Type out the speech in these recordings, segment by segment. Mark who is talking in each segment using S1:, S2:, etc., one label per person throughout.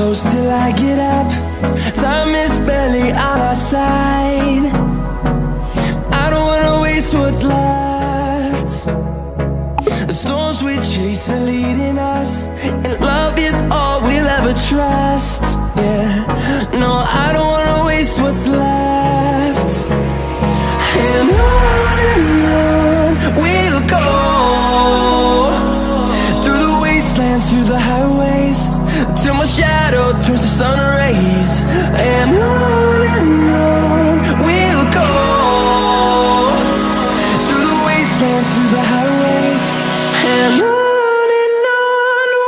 S1: close till I get up. Time is barely on our side. I don't wanna waste what's left. The storms we chase are leading us, and love is all we'll ever trust. Yeah, no, I don't wanna waste what's left. And on we'll go, through the wastelands, through the highways, till my shadow turns to sun rays. And on we'll go, through the wastelands, through the highways, and on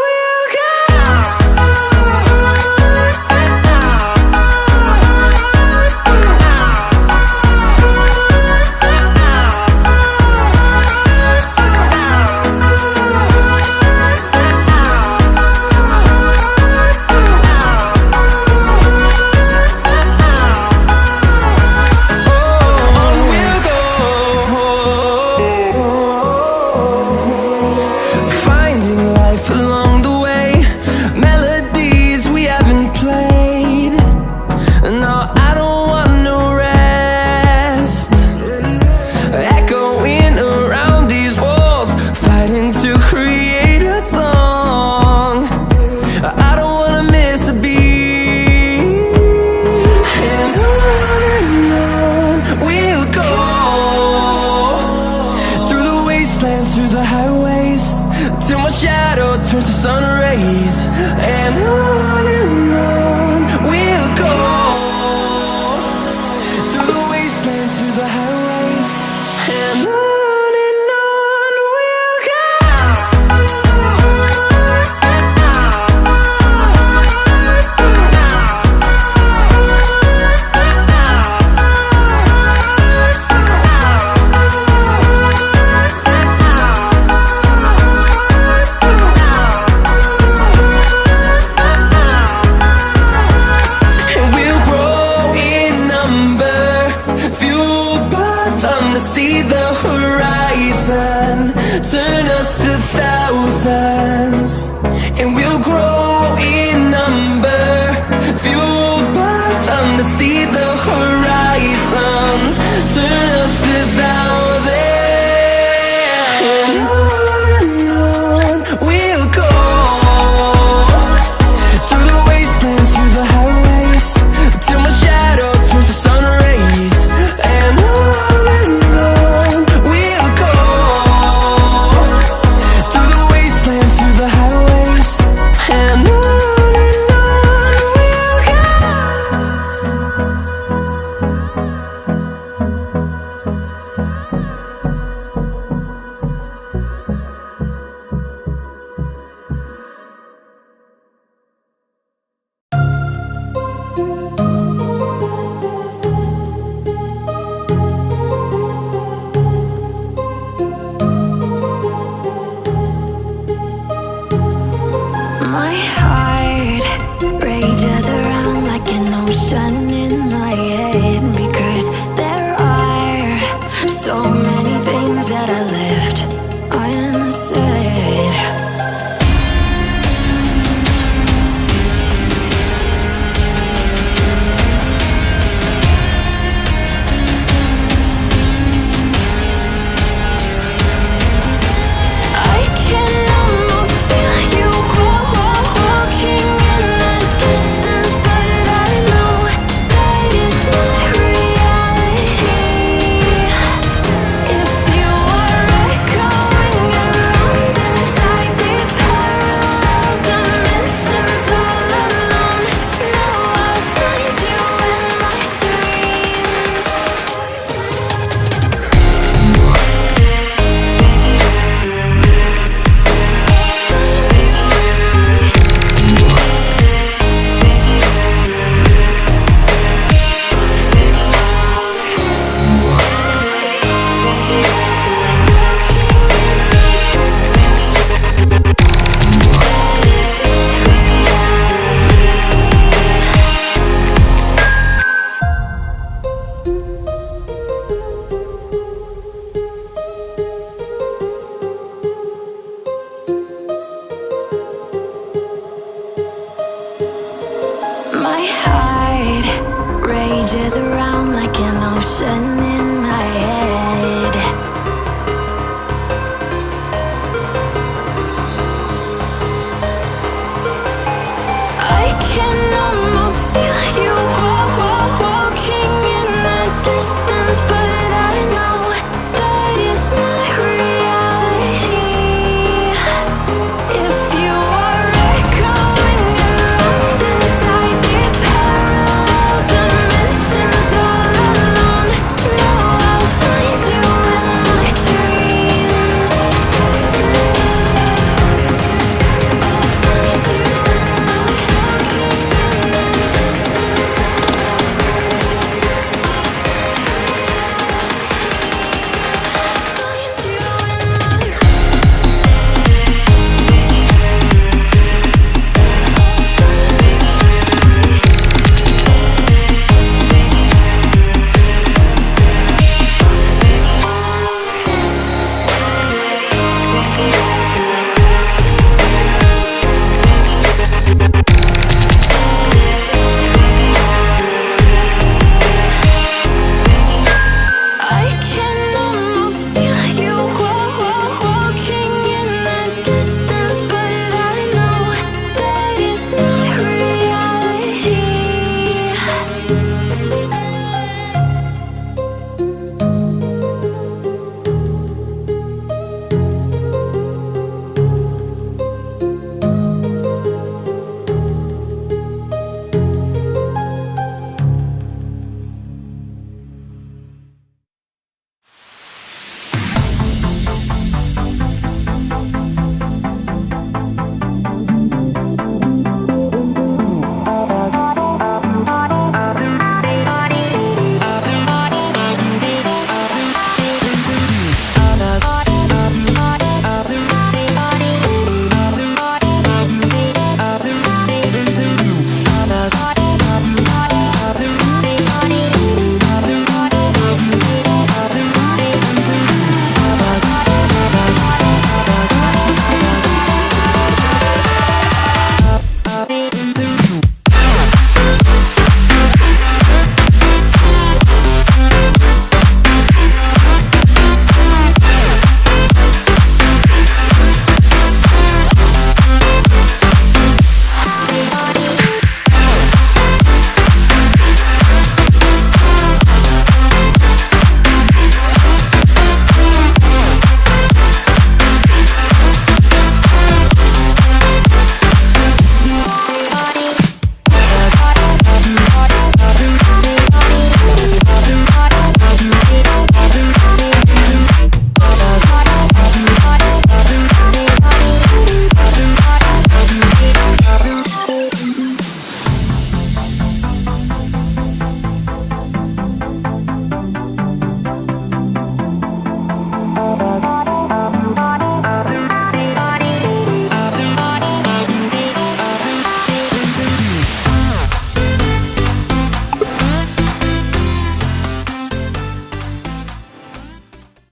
S1: we'll go. Through the highways, till my shadow turns to sun rays. And on we'll go, through the wastelands, through the highways, and on we'll go. See the horizon turn us to thousands, and we'll grow in number, fueled by them to see the horizon turn us to thousands. And on we'll go, through the wastelands, through the highways, till my shadow turns to sun rays. And
S2: my heart rages around like an ocean in my head, because there are so many things that I left unsaid. I can almost feel you walking rages around like an ocean